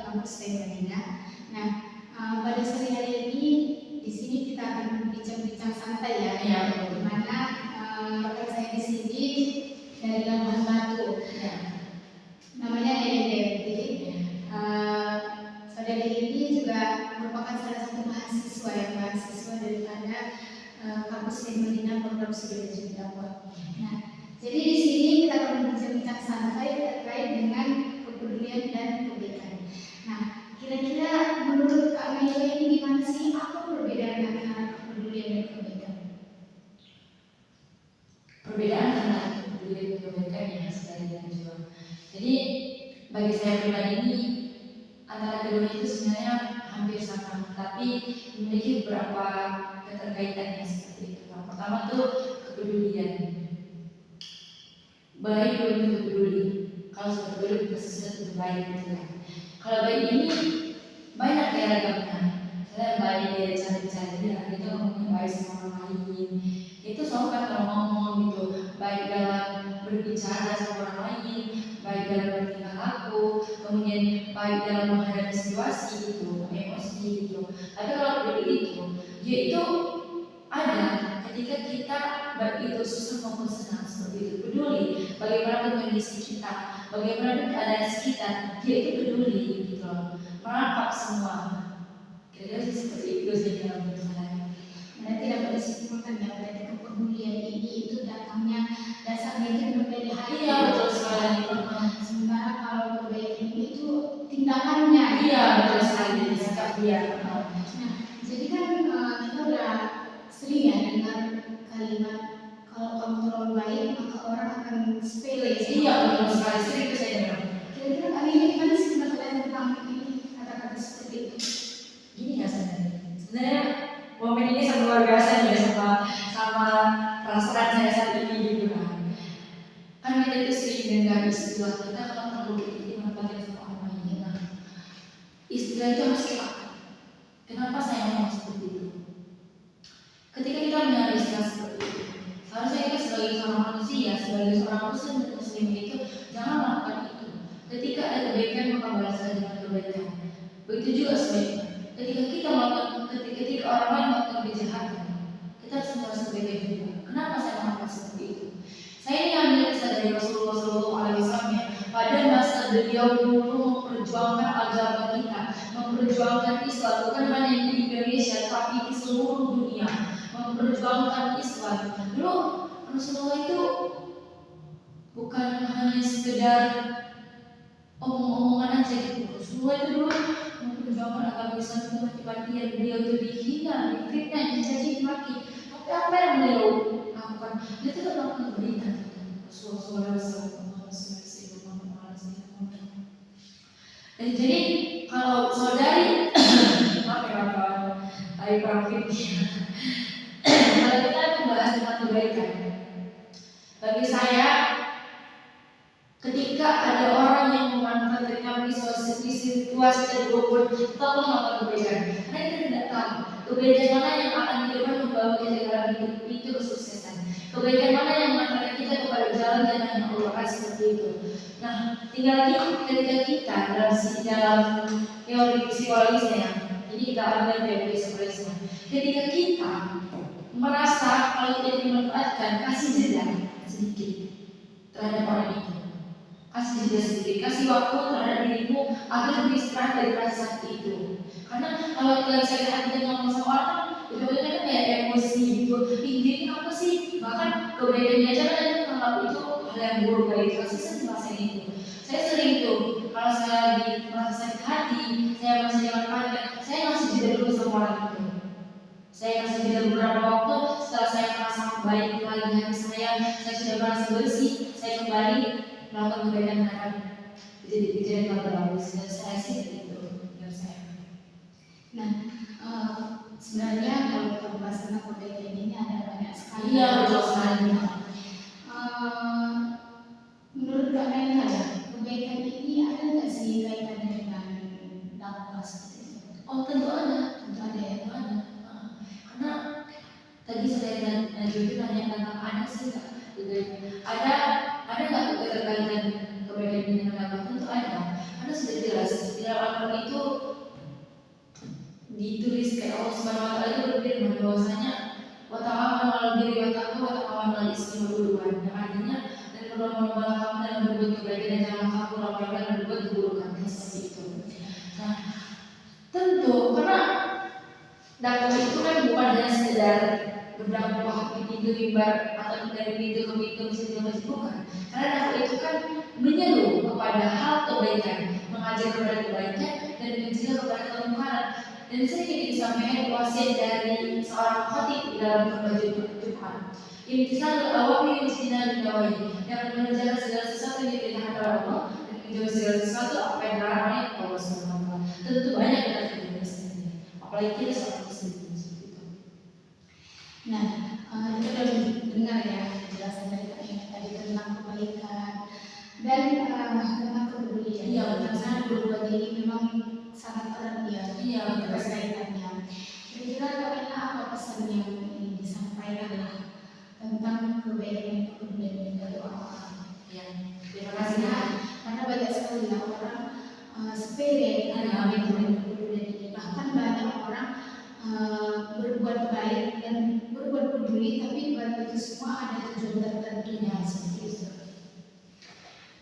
kampus Madinah. Nah, pada sore hari ini di sini kita akan bincang-bincang santai ya. Ya. Di mana rekan saya di sini dari Labuhan Batu. Ya. Namanya Dede. Jadi saudari ini juga merupakan salah satu mahasiswa daripada kampus Madinah program studi lanjut dakwah. Nah, jadi di sini kita akan berbincang santai terkait dengan kepedulian dan kebaikan. Nah, kira-kira menurut Kak Amelia ini gimana sih? Apa perbedaan antara kepedulian dan kebaikan? Perbedaan antara kepedulian dan kebaikan ya sekali dan juga. Jadi bagi saya pribadi ini antara keduanya itu sebenarnya hampir sama, tapi memiliki beberapa keterkaitannya seperti itu. Yang pertama tuh kepedulian. Baik belum tentu peduli. Kalau sudah peduli pasti sudah tentu baik gitu kan. Kalau baik ini banyak ya ragamnya. Saya baik dari cara-cara dia itu ngomongnya baik sama orang lain. Itu sopan kalau ngomong gitu, baik dalam berbicara sama orang lain, baik dalam bertingkah laku, kemudian baik dalam menghadapi situasi gitu, emosi gitu. Tapi kalau peduli itu, yaitu ada ketika kita baik itu susah maupun senang seperti itu, peduli bagaimana kondisi kita, bagaimana keadaan sekitar, dia itu peduli gitu loh, merampak semua. Kira-kira sih seperti itu sih dalam bentukannya. Berarti dapat disimpulkan ya, berarti kepedulian ini itu dasarnya itu memang dari hati. Iya betul sekali. Sementara kalau kebaikan itu tindakannya. Iya betul sekali, sikap dia. Nah, jadi kan kita udah sering ya dengar kalimat kalau kamu terlalu baik maka orang akan sepele. Iya betul sekali, sering itu saya dengar. Kira-kira kali ini gimana sih pendapat tentang ini kata-kata seperti itu? Gini ya sebenarnya momen ini sangat luar biasa ya sama perasaan saya saat ini gitu kan kita itu sering dengar istilah kita kalau terlalu itu menempatkan sama orang lain. Nah, istilah itu harus kita. Kenapa saya ngomong seperti itu? Ketika kita mendengar istilah seperti itu, seharusnya kita sebagai seorang manusia, sebagai seorang muslim itu jangan melakukan itu. Ketika ada kebaikan maka balaskan dengan kebaikan. Begitu juga sebaliknya. Ketika kita melakukan, ketika orang lain melakukan kejahatan, kita harus membalas kebaikan juga. Kenapa saya melakukan seperti itu? Saya ini ambil kisah dari Rasulullah SAW pada masa beliau dulu memperjuangkan agama kita, memperjuangkan Islam bukan hanya di Indonesia tapi di seluruh dunia, memperjuangkan Islam. Dulu Rasulullah itu bukan hanya sekedar omong-omongan aja gitu. Rasulullah itu dulu memperjuangkan agama Islam itu mati-matian. Beliau itu dihina, difitnah, dicaci maki. Tapi apa yang beliau lakukan? Dia tetap melakukan kebaikan. Rasulullah SAW. Jadi kalau saudari, maaf ya kawan, lagi perang fikih. Kalau kita membahas tentang kebaikan, bagi saya, ketika ada orang yang memanfaatkan kami situasi terburuk, tetap melakukan kebaikan. Karena kita tidak tahu kebaikan mana yang akan kita membawa kita dalam hidup itu kesuksesan. Kebaikan mana yang mengantarkan kita kepada jalan dan hanya Allah seperti itu. Nah, tinggal lagi ketika kita dalam teori psikologisnya, ini kita ambil teori psikologisnya. Ketika kita merasa kalau kita dimanfaatkan, kasih jeda sedikit terhadap orang itu. Kasih jeda sedikit, kasih waktu terhadap dirimu agar beristirahat dari rasa sakit itu. Karena kalau kita sakit hati dengan ngomong sama orang, betul-betul kan kayak emosi gitu. Ini apa sih? Bahkan kebaikannya aja kan menganggap itu hal yang buruk dari itu. Saya ngerasain itu. Saya sering tuh kalau saya lagi merasa sakit hati, saya masih dimanfaatkan, saya ngasih jeda dulu sama orang itu. Saya kasih jeda beberapa waktu. Setelah saya merasa baik lagi hati saya sudah merasa bersih, saya kembali melakukan kebaikan terhadap kejadian yang bagus. Dan saya sih itu menurut saya. Nah, sebenarnya kalau kita bahas tentang kebaikan ini ada banyak sekali. Iya betul sekali. Menurut Kak Nena, kebaikan ini ada nggak sih kaitannya dengan dakwah seperti itu? Oh tentu ada, ya. Karena tadi saya Najwa tanya tentang ada sih nggak? Ada nggak keterkaitan kebaikan dengan dakwah? Tentu ada. Karena sudah jelas di dalam Al-Quran ditulis kayak Allah Subhanahu wa taala itu berfirman bahwasanya wa ta'awanu 'alal birri wat taqwa wa ta'awanu 'alal ismi wal 'udwan. Yang artinya dan berlomba-lomba kamu dalam berbuat kebaikan dan jangan kamu lomba-lomba dalam berbuat keburukan. Seperti itu. Nah, tentu karena dakwah itu kan bukan hanya sekedar berdakwah di pintu mimbar atau dari pintu ke pintu masjid bukan. Karena dakwah itu kan menyeru kepada hal kebaikan, mengajar kepada kebaikan dan mencegah kepada kemungkaran. Dan saya ingin disampaikan wasiat dari seorang khatib dalam khutbah Jumat. Imtisalul awamir wajtinabul nawahi, yang mengerjakan segala sesuatu yang diperintahkan oleh Allah dan menjauhi segala sesuatu apa yang dilarang oleh Allah Subhanahu wa taala. Tentu banyak kita tidak sendiri, apalagi kita seorang muslim seperti itu. Nah, kita sudah dengar ya penjelasan dari Kak Ina tadi tentang kebaikan dan tentang kepedulian. Iya, karena dua-dua ini memang sangat erat ya. Iya, keterkaitannya. Kira-kira Kak Ina apa pesan yang ingin disampaikan tentang kebaikan dan kepedulian dari orang-orang? Ya, terima kasih. Karena banyak sekali ya orang sepele dengan kebaikan dan kepedulian ini. Bahkan banyak orang berbuat baik dan berbuat peduli, tapi balik itu semua ada tujuan tertentunya seperti itu.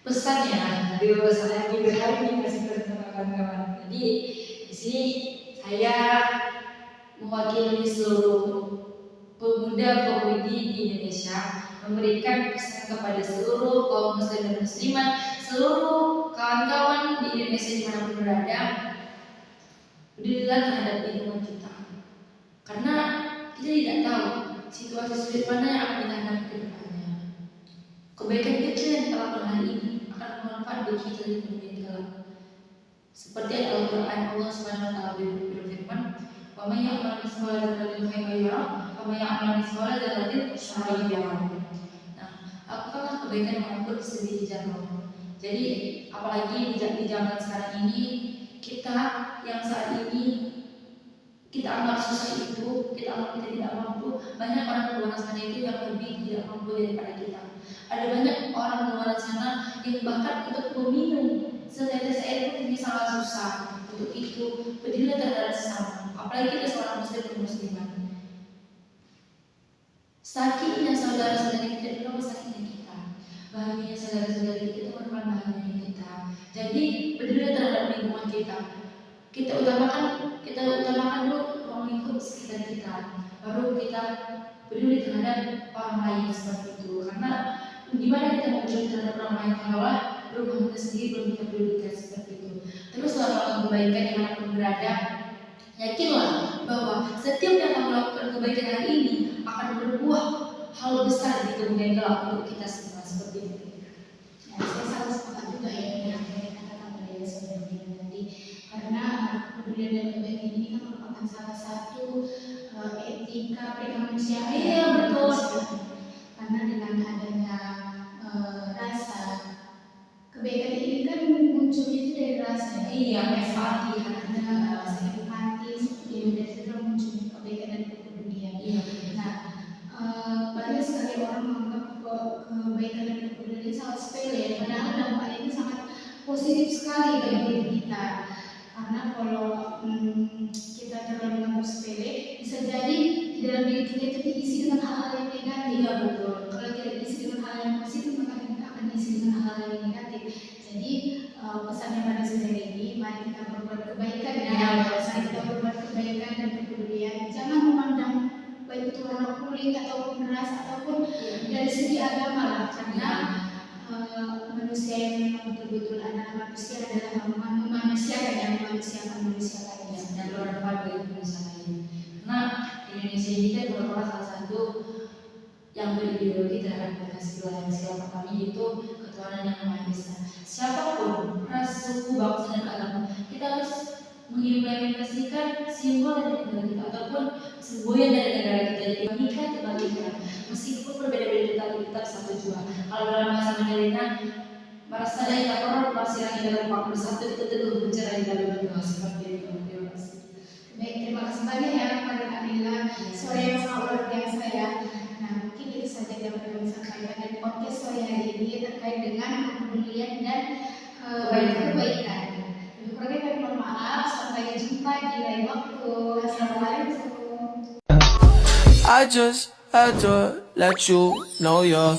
Pesannya dari pesan yang hari ini kasih kepada kawan-kawan. Jadi di sini saya mewakili seluruh pemuda-pemudi di Indonesia memberikan pesan kepada seluruh kaum muslim dan muslimat, seluruh kawan-kawan di Indonesia dimanapun berada, berdirilah terhadap lingkungan kita. Karena kita tidak tahu situasi sulit mana yang akan kita hadapi ke depannya. Kebaikan kecil yang kita lakukan hari ini akan bermanfaat bagi kita di dunia kelak. Seperti Al-Quran, Allah Subhanahu wa taala berfirman, "Wa may ya'mal mithqala dzarratin khairan yarah, wa may ya'mal mithqala dzarratin syarran yarah." Nah, lakukanlah kebaikan walaupun sebiji jarum. Jadi, apalagi di zaman sekarang ini, kita yang saat ini kita anggap susah itu, kita anggap kita tidak mampu, banyak orang di luar sana itu yang lebih tidak mampu daripada kita. Ada banyak orang di luar sana yang bahkan untuk meminum setetes air pun ini sangat susah. Untuk itu, berdirilah terhadap sesama, apalagi kita seorang muslim dan muslimat. Sakitnya saudara-saudara kita itu bukan sakitnya kita, bahagianya saudara-saudara kita itu merupakan bahagianya kita. Jadi berdirilah terhadap lingkungan kita. Kita utamakan dulu ruang lingkup sekitar kita, baru kita peduli terhadap orang lain seperti itu. Karena gimana kita mau peduli terhadap orang lain kalau rumah kita sendiri belum kita pedulikan seperti itu. Terus melakukan kebaikan dimanapun berada, yakinlah bahwa setiap yang kamu lakukan kebaikan hari ini akan berbuah hal besar di kemudian kelak untuk kita semua seperti itu. Ya, saya sangat sepakat juga ya dengan apa yang katakan oleh saudara Dina tadi, karena kepedulian dan kebaikan ini kan merupakan salah satu etika kemanusiaan. Iya, betul. Karena dengan adanya rasa kebaikan ini kan munculnya itu dari rasa. Iya, empati. Ada rasa empati seperti yang dari situ munculnya kebaikan dan kepedulian. Iya. Nah, banyak sekali orang menganggap kebaikan dan kepedulian ini sangat sepele, padahal dampaknya itu sangat positif sekali bagi diri kita. Karena kalau kita terlalu menganggap sepele, bisa jadi di dalam diri kita itu diisi dengan hal-hal yang negatif. Iya, betul. Kalau tidak diisi dengan hal yang positif, maka kita akan diisi dengan hal-hal yang negatif. Jadi pesannya pada saudara ini, mari kita berbuat kebaikan ya. Mari kita berbuat kebaikan dan kepedulian. Jangan memandang baik itu warna kulit ataupun ras ataupun dari segi agama lah, karena manusia yang memang betul-betul adalah manusia memanusiakan manusia lainnya Dan bermanfaat bagi manusia lain. Karena Indonesia ini kan merupakan salah satu yang berideologi terhadap Pancasila. Sila pertama yaitu ketuhanan yang Maha Esa. Siapapun ras, suku, bangsa dan agama, kita harus mengimplementasikan simbol dari negara kita ataupun semboyan dari negara kita. Jadi menikah kebaikan, meskipun berbeda-beda tapi tetap satu jua. Kalau dalam bahasa Mandarinnya, merasa dari lapor masih lagi dalam 41 kita teguh bercerai dalam dua seperti itu. Terima kasih. Baik, terima kasih banyak ya kepada Kak Nila. Sore yang sangat luar biasa ya. Nah, mungkin itu saja yang kami sampaikan dari podcast sore hari ini terkait dengan kepedulian dan kebaikan. Terima Kurang lebih kami mohon maaf. Sampai jumpa di lain waktu. Assalamualaikum. I just had to let you know you're